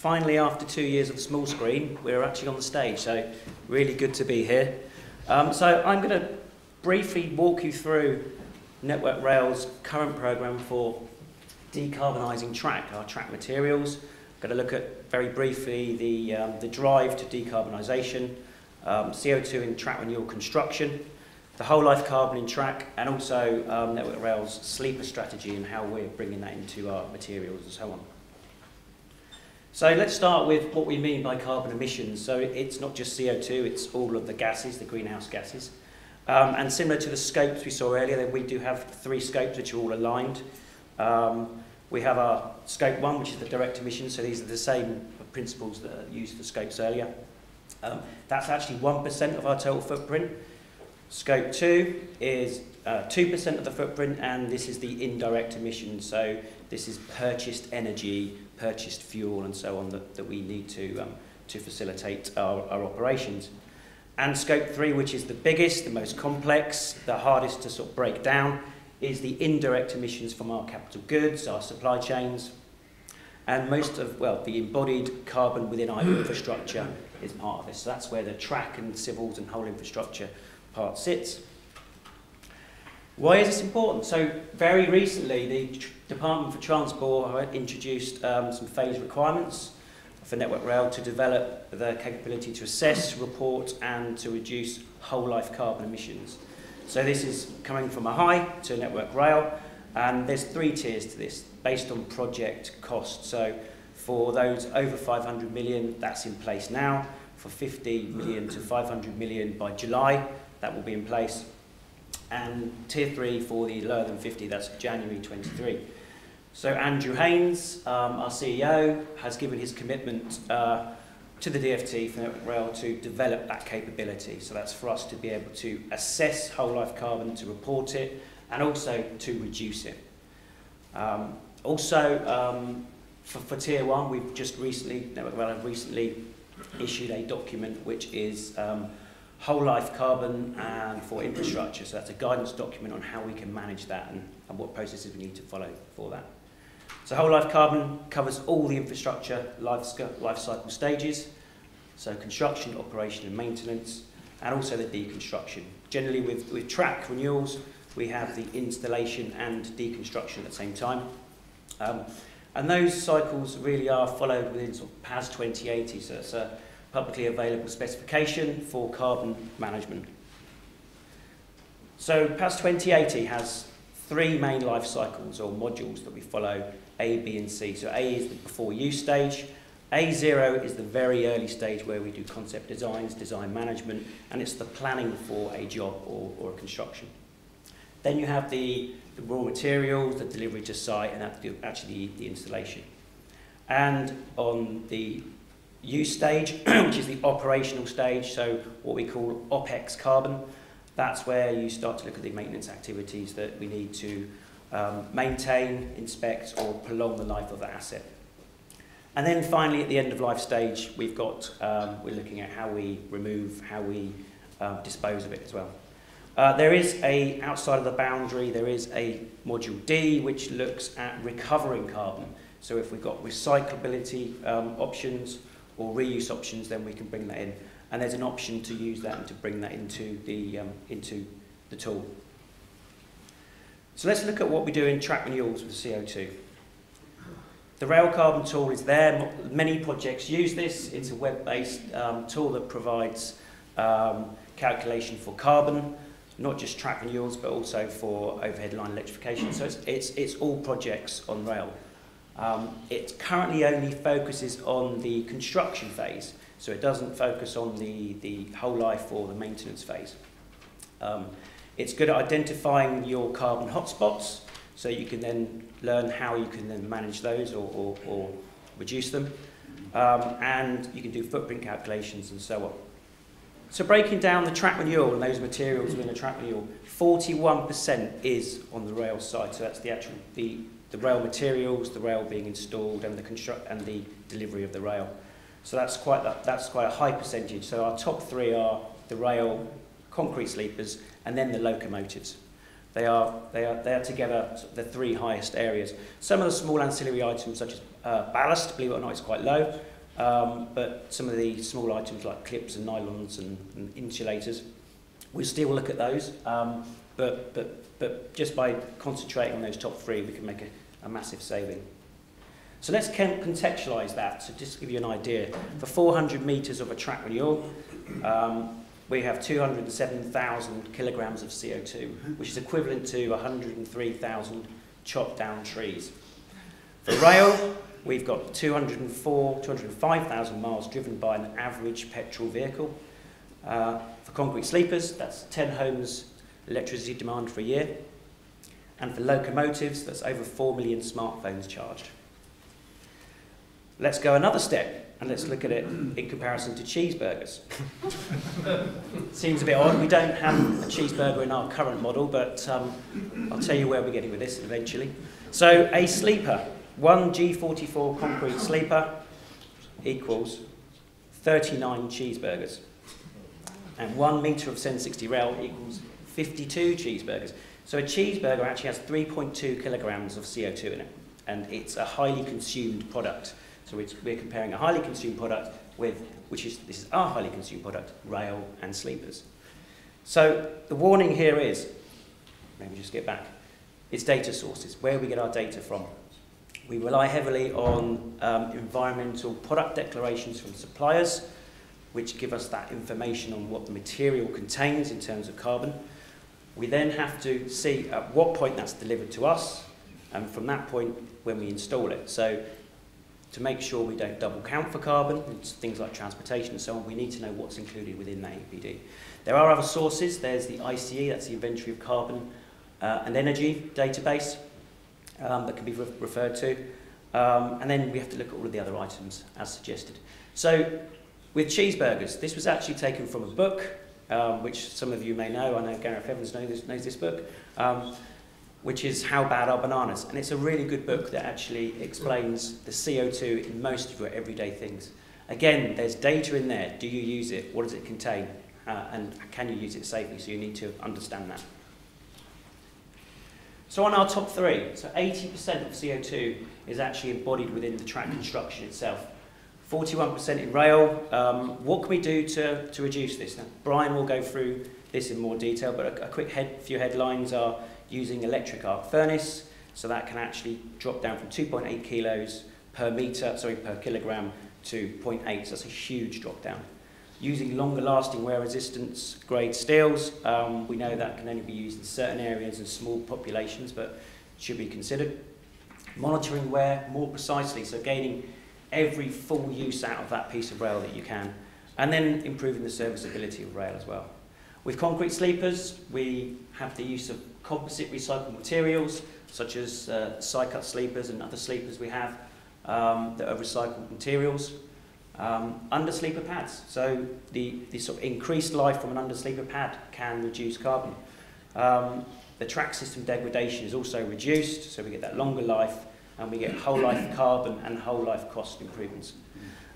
finally, after 2 years of the small screen, we're actually on the stage, so really good to be here. So I'm going to briefly walk you through Network Rail's current programme for decarbonising track, our track materials. I'm going to look at, very briefly, the drive to decarbonisation, CO2 in track renewal construction, the whole life carbon in track, and also Network Rail's sleeper strategy and how we're bringing that into our materials and so on. So let's start with what we mean by carbon emissions. So it's not just CO2, it's all of the gases, the greenhouse gases. And similar to the scopes we saw earlier, we do have 3 scopes which are all aligned. We have our scope 1, which is the direct emissions, so these are the same principles that are used for scopes earlier. That's actually 1% of our total footprint. Scope 2 is 2% of the footprint, and this is the indirect emissions, so this is purchased energy, purchased fuel and so on that we need to facilitate our operations. And scope 3, which is the biggest, the most complex, the hardest to sort of break down, is the indirect emissions from our capital goods, our supply chains, and most of, well, the embodied carbon within our infrastructure is part of this. So that's where the track and civils and whole infrastructure part sits. Why is this important? So very recently, the Department for Transport introduced some phase requirements for Network Rail to develop the capability to assess, report, and to reduce whole life carbon emissions. So this is coming from a high to Network Rail, and there's 3 tiers to this based on project cost. So for those over 500 million, that's in place now. For 50 million to 500 million by July, that will be in place. And tier 3 for the lower than 50, that's January 23. So Andrew Haynes, our CEO, has given his commitment to the DFT for Network Rail to develop that capability. So that's for us to be able to assess whole life carbon, to report it, and also to reduce it. For tier 1, we've just recently, Network Rail have recently issued a document which is whole life carbon and for infrastructure. So that's a guidance document on how we can manage that and what processes we need to follow for that. So whole life carbon covers all the infrastructure life cycle stages, so construction, operation and maintenance, and also the deconstruction. Generally with track renewals, we have the installation and deconstruction at the same time. And those cycles really are followed within sort of PAS 2080, so it's a publicly available specification for carbon management. So PAS 2080 has 3 main life cycles or modules that we follow, A, B and C. So A is the before use stage, A0 is the very early stage where we do concept designs, design management, and it's the planning for a job or a construction. Then you have the raw materials, the delivery to site, and actually the installation. And on the use stage, which is the operational stage, so what we call OPEX carbon, that's where you start to look at the maintenance activities that we need to maintain, inspect, or prolong the life of the asset. And then finally, at the end of life stage, we've got, we're looking at how we remove, how we dispose of it as well. There is outside of the boundary, there is a module D, which looks at recovering carbon. So if we've got recyclability options or reuse options, then we can bring that in. And there's an option to use that and to bring that into the tool. So let's look at what we do in track renewals with CO2. The rail carbon tool is there. Many projects use this. It's a web-based tool that provides calculation for carbon, not just track renewals, but also for overhead line electrification. So it's all projects on rail. It currently only focuses on the construction phase, so it doesn't focus on the whole life or the maintenance phase. It's good at identifying your carbon hotspots, so you can then learn how you can then manage those or reduce them. And you can do footprint calculations and so on. So breaking down the track renewal and those materials within the track renewal, 41% is on the rail side, so that's the actual the rail materials, the rail being installed, and the delivery of the rail. So that's quite a high percentage. So our top 3 are the rail, concrete sleepers, and then the locomotives. They are together the 3 highest areas. Some of the small ancillary items, such as ballast, believe it or not, is quite low. but some of the small items like clips and nylons and insulators, we'll still look at those, but just by concentrating on those top three, we can make a massive saving. So let's contextualise that, so just to give you an idea. For 400 metres of a track renewal, we have 207,000 kilograms of CO2, which is equivalent to 103,000 chopped down trees. For rail, we've got 205,000 miles driven by an average petrol vehicle. For concrete sleepers, that's 10 homes electricity demand for a year. And for locomotives, that's over 4 million smartphones charged. Let's go another step and let's look at it in comparison to cheeseburgers. Seems a bit odd, we don't have a cheeseburger in our current model, but I'll tell you where we're getting with this eventually. So a sleeper, one G44 concrete sleeper equals 39 cheeseburgers. And 1 metre of 1060 rail equals 52 cheeseburgers. So a cheeseburger actually has 3.2 kilograms of CO2 in it, and it's a highly consumed product. So we're comparing a highly consumed product with, this is our highly consumed product, rail and sleepers. So the warning here is, let me just get back, it's data sources, where we get our data from. We rely heavily on environmental product declarations from suppliers, which give us that information on what the material contains in terms of carbon. We then have to see at what point that's delivered to us, and from that point when we install it. So to make sure we don't double count for carbon, things like transportation and so on, we need to know what's included within that EPD. There are other sources. There's the ICE, that's the Inventory of Carbon and Energy database that can be referred to. And then we have to look at all of the other items as suggested. So with cheeseburgers, this was actually taken from a book, which some of you may know. I know Gareth Evans knows this book, which is How Bad Are Bananas? And it's a really good book that actually explains the CO2 in most of your everyday things. Again, there's data in there. Do you use it? What does it contain? And can you use it safely? So you need to understand that. So on our top three, so 80% of CO2 is actually embodied within the track construction itself. 41% in rail. What can we do to reduce this? Now, Brian will go through this in more detail, but a quick few headlines are using electric arc furnace, so that can actually drop down from 2.8 kilos per kilogram to 0.8, so that's a huge drop down. Using longer lasting wear resistance grade steels, we know that can only be used in certain areas and small populations, but should be considered. Monitoring wear more precisely, so gaining every full use out of that piece of rail that you can, and then improving the serviceability of rail as well. With concrete sleepers, we have the use of composite recycled materials, such as side-cut sleepers and other sleepers we have that are recycled materials. Undersleeper pads, so the sort of increased life from an undersleeper pad can reduce carbon. The track system degradation is also reduced, so we get that longer life, and we get whole life carbon and whole life cost improvements.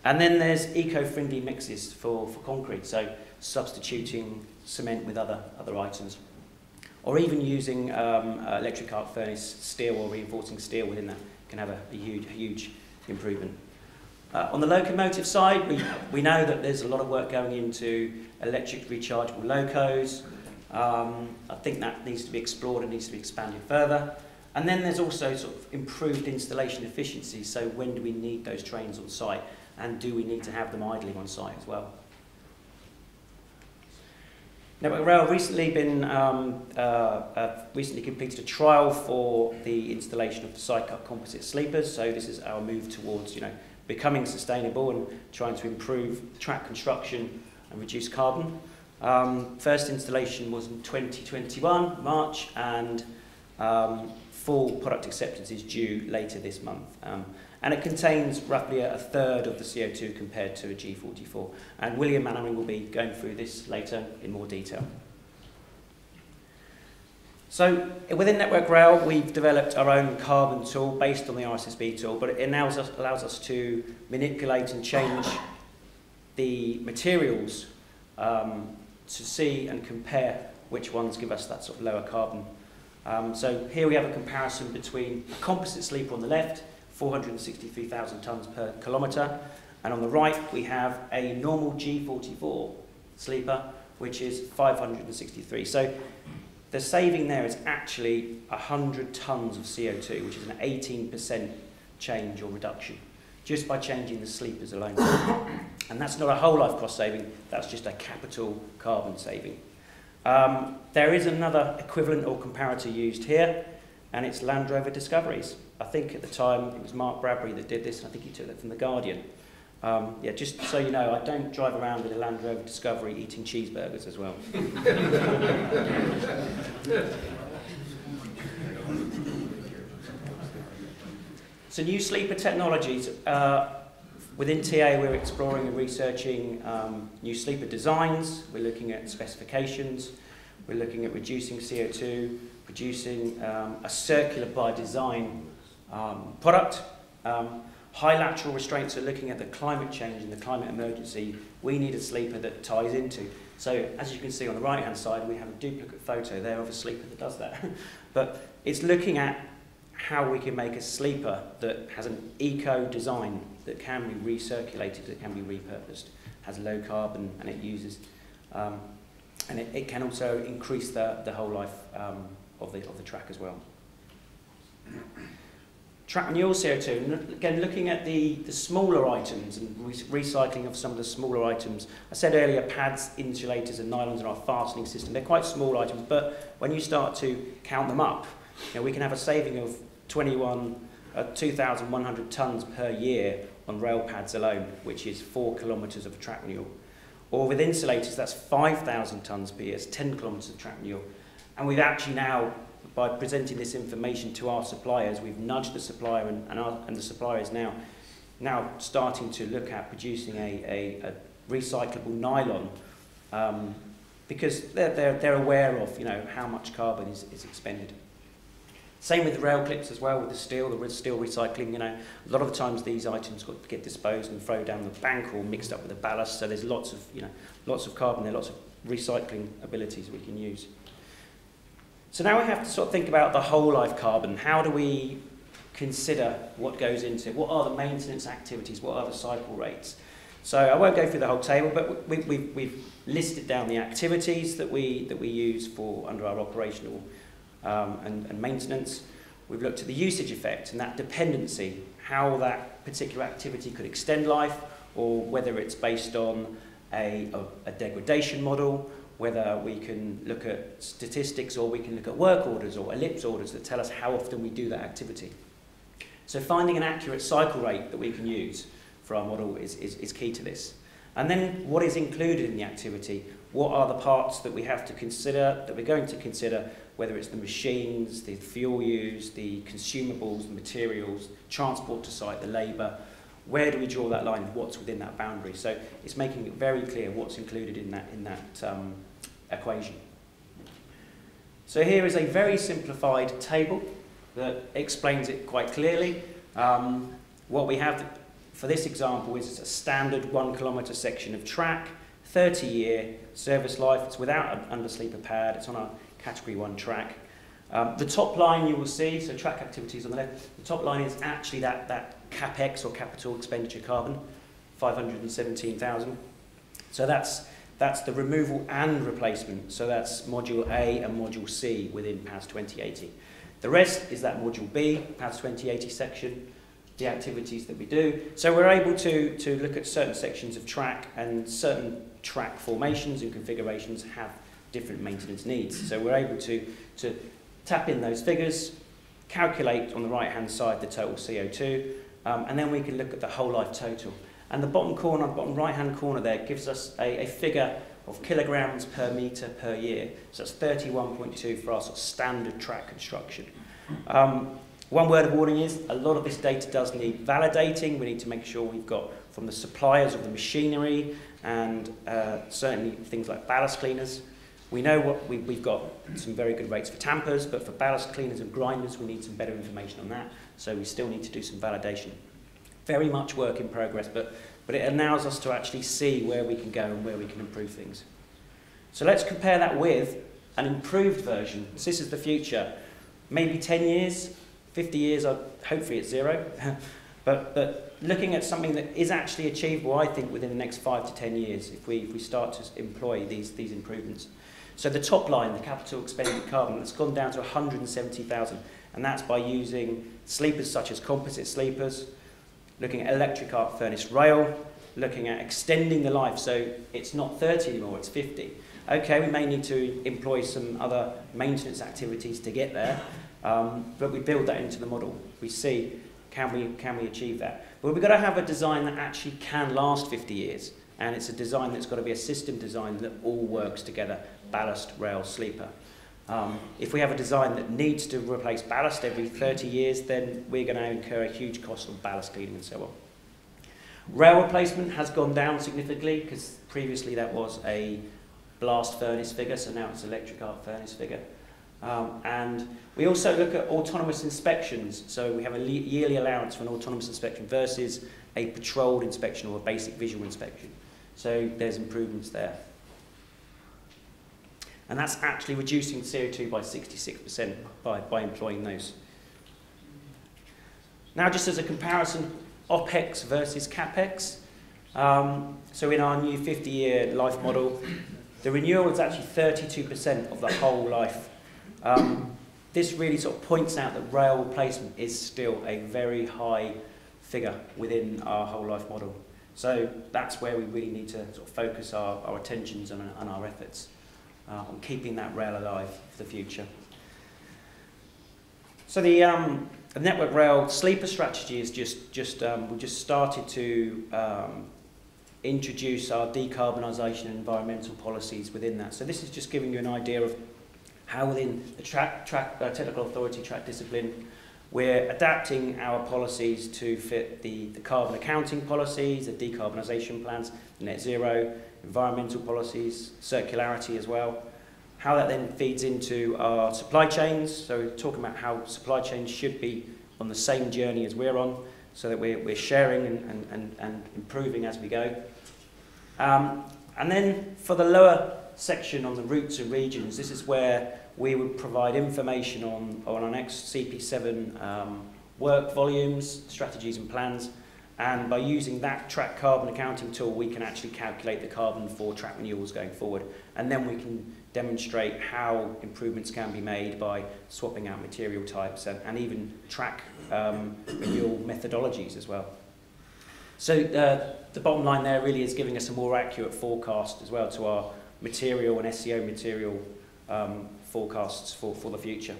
And then there's eco-friendly mixes for concrete, so substituting cement with other items, or even using electric arc furnace steel or reinforcing steel within that can have a huge improvement. On the locomotive side, we know that there's a lot of work going into electric rechargeable locos. I think that needs to be explored and needs to be expanded further. And then there's also sort of improved installation efficiency, so when do we need those trains on site, and do we need to have them idling on site as well? Network Rail recently completed a trial for the installation of the side-cut composite sleepers, so this is our move towards becoming sustainable and trying to improve track construction and reduce carbon. First installation was in 2021, March, and full product acceptance is due later this month. And it contains roughly a third of the CO2 compared to a G44. And William Mannering will be going through this later in more detail. So within Network Rail, we've developed our own carbon tool based on the RSSB tool, but it allows us to manipulate and change the materials to see and compare which ones give us that sort of lower carbon. So here we have a comparison between a composite sleeper on the left, 463,000 tonnes per kilometre, And on the right, we have a normal G44 sleeper, which is 563. So the saving there is actually 100 tonnes of CO2, which is an 18% change or reduction, just by changing the sleepers alone. And that's not a whole life cost saving, that's just a capital carbon saving. There is another equivalent or comparator used here, and it's Land Rover Discoveries. I think at the time it was Mark Bradbury that did this, and I think he took that from The Guardian. Yeah, just so you know, I don't drive around with a Land Rover Discovery eating cheeseburgers as well. So new sleeper technologies. Within TA we're exploring and researching new sleeper designs, we're looking at specifications, we're looking at reducing CO2, producing a circular by design product. High lateral restraints are looking at the climate change and the climate emergency we need a sleeper that ties into. So as you can see on the right hand side, we have a duplicate photo there of a sleeper that does that. But it's looking at how we can make a sleeper that has an eco design that can be recirculated, that can be repurposed, has low carbon, and it uses, and it can also increase the whole life of the track as well. Track renewal CO2, again looking at the smaller items and recycling of some of the smaller items. I said earlier pads, insulators and nylons in our fastening system, they're quite small items, but when you start to count them up, you know, we can have a saving of 2,100 tonnes per year on rail pads alone, which is 4 kilometres of track renewal. Or with insulators, that's 5,000 tonnes per year, it's 10 kilometres of track renewal. And we've actually now, by presenting this information to our suppliers, we've nudged the supplier, and the supplier is now starting to look at producing a recyclable nylon, because they're aware of, you know, how much carbon is expended. Same with the rail clips as well, with the steel recycling. You know, a lot of the times these items get disposed and thrown down the bank or mixed up with the ballast. So there's lots of carbon there, lots of recycling abilities we can use. So now we have to sort of think about the whole life carbon. How do we consider what goes into it? What are the maintenance activities? What are the cycle rates? So I won't go through the whole table, but we've listed down the activities that we use for under our operational and maintenance. We've looked at the usage effect and that dependency, how that particular activity could extend life, or whether it's based on a degradation model, whether we can look at statistics, or we can look at work orders or ellipse orders that tell us how often we do that activity. So finding an accurate cycle rate that we can use for our model is key to this. And then what is included in the activity? What are the parts that we have to consider, that we're going to consider, whether it's the machines, the fuel used, the consumables, the materials, transport to site, the labour. Where do we draw that line? What's within that boundary? So it's making it very clear what's included in that equation. So here is a very simplified table that explains it quite clearly. What we have for this example is a standard 1 kilometre section of track, 30-year service life. It's without an undersleeper pad. It's on a category 1 track. The top line you will see, so track activities on the left, the top line is actually that CapEx or capital expenditure carbon, 517,000. So that's the removal and replacement. So that's Module A and Module C within PAS 2080. The rest is that Module B, PAS 2080 section, the activities that we do. So we're able to look at certain sections of track, and certain track formations and configurations have different maintenance needs. So we're able to tap in those figures, calculate on the right-hand side the total CO2, and then we can look at the whole life total. And the bottom corner, bottom right-hand corner there gives us a figure of kilograms per metre per year. So that's 31.2 for our sort of standard track construction. One word of warning is a lot of this data does need validating. We need to make sure we've got from the suppliers of the machinery and certainly things like ballast cleaners. We know what we've got some very good rates for tampers, but for ballast cleaners and grinders, we need some better information on that. So we still need to do some validation. Very much work in progress, but it allows us to actually see where we can go and where we can improve things. So let's compare that with an improved version. So this is the future. Maybe 10 years, 50 years, hopefully it's 0. But looking at something that is actually achievable, I think, within the next 5 to 10 years, if we start to employ these improvements. So the top line, the capital expended carbon, that's gone down to 170,000, and that's by using sleepers such as composite sleepers, looking at electric arc furnace rail, looking at extending the life, so it's not 30 anymore, it's 50. Okay, we may need to employ some other maintenance activities to get there, but we build that into the model. We see, can we achieve that? But we've got to have a design that actually can last 50 years, and it's a design that's got to be a system design that all works together, ballast, rail, sleeper. If we have a design that needs to replace ballast every 30 years, then we're going to incur a huge cost of ballast cleaning and so on. Rail replacement has gone down significantly, because previously that was a blast furnace figure, so now it's electric arc furnace figure. And we also look at autonomous inspections, so we have a yearly allowance for an autonomous inspection versus a patrolled inspection or a basic visual inspection. So there's improvements there. And that's actually reducing CO2 by 66% by employing those. Now, just as a comparison, OPEX versus CAPEX. So in our new 50-year life model, the renewal is actually 32% of the whole life. This really sort of points out that rail replacement is still a very high figure within our whole life model. So that's where we really need to sort of focus our attentions and our efforts on keeping that rail alive for the future. So the network rail sleeper strategy is we just started to introduce our decarbonisation and environmental policies within that. So this is just giving you an idea of how within the technical authority track discipline we're adapting our policies to fit the carbon accounting policies, the decarbonisation plans, net zero, environmental policies, circularity as well. How that then feeds into our supply chains. So we're talking about how supply chains should be on the same journey as we're on, so that we're sharing and improving as we go. And then for the lower section on the routes and regions, this is where we would provide information on our next CP7 work volumes, strategies and plans, and by using that track carbon accounting tool we can actually calculate the carbon for track renewals going forward, and then we can demonstrate how improvements can be made by swapping out material types and even track renewal methodologies as well. So the bottom line there really is giving us a more accurate forecast as well to our material and SEO material forecasts for the future.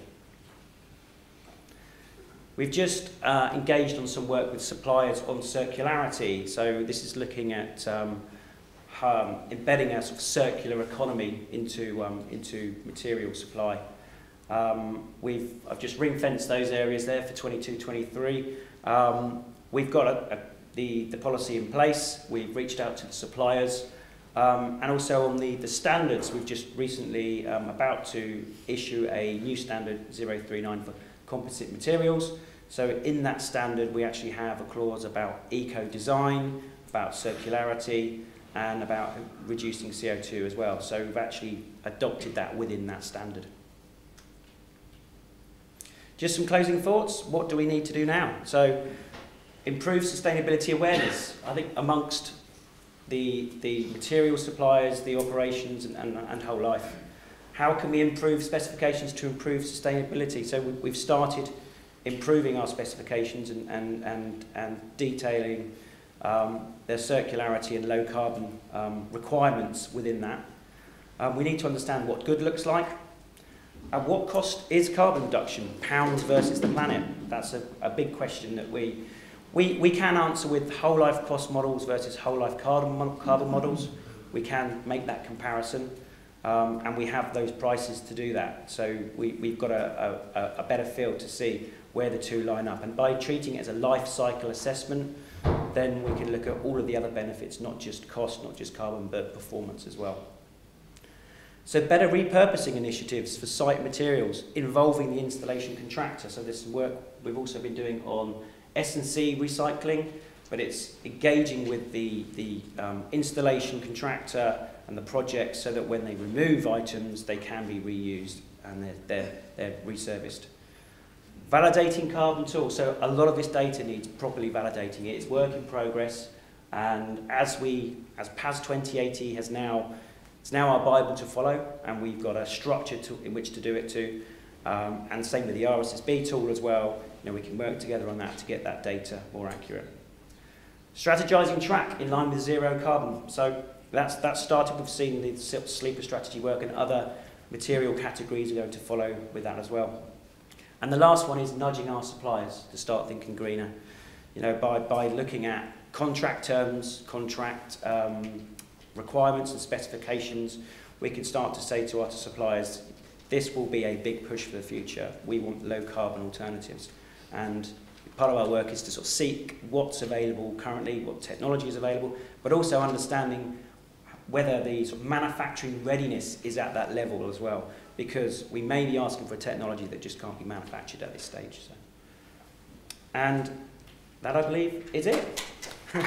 We've just engaged on some work with suppliers on circularity. So this is looking at embedding a sort of circular economy into material supply. I've just ring-fenced those areas there for 22-23. We've got the policy in place. We've reached out to the suppliers. And also on the standards, we've just recently about to issue a new standard 039 for composite materials. So in that standard we actually have a clause about eco-design, about circularity, and about reducing CO2 as well. So we've actually adopted that within that standard. Just some closing thoughts. What do we need to do now? So improve sustainability awareness, I think, amongst the material suppliers, the operations and whole life. How can we improve specifications to improve sustainability? So we've started improving our specifications and detailing their circularity and low carbon requirements within that. We need to understand what good looks like. At what cost is carbon reduction, pounds versus the planet? That's a big question that we can answer with whole life cost models versus whole life carbon models. We can make that comparison, and we have those prices to do that. So we've got a better feel to see where the two line up. And by treating it as a life cycle assessment, then we can look at all of the other benefits, not just cost, not just carbon, but performance as well. So better repurposing initiatives for site materials involving the installation contractor. So there's some work we've also been doing on S&C recycling, but it's engaging with the installation contractor and the project so that when they remove items, they can be reused and they're reserviced. Validating carbon tools. So a lot of this data needs properly validating. It's work in progress, and as PAS 2080 it's now our Bible to follow, and we've got a structure in which to do it to. And same with the RSSB tool as well. We can work together on that to get that data more accurate. Strategizing track in line with zero carbon. So that's started. We've seen the sleeper strategy work, and other material categories are going to follow with that as well. And the last one is nudging our suppliers to start thinking greener. By looking at contract terms, contract requirements and specifications, we can start to say to our suppliers, this will be a big push for the future. We want low carbon alternatives. And part of our work is to sort of seek what's available currently, what technology is available, but also understanding whether the sort of manufacturing readiness is at that level as well, because we may be asking for a technology that just can't be manufactured at this stage. So. And that, I believe, is it. So,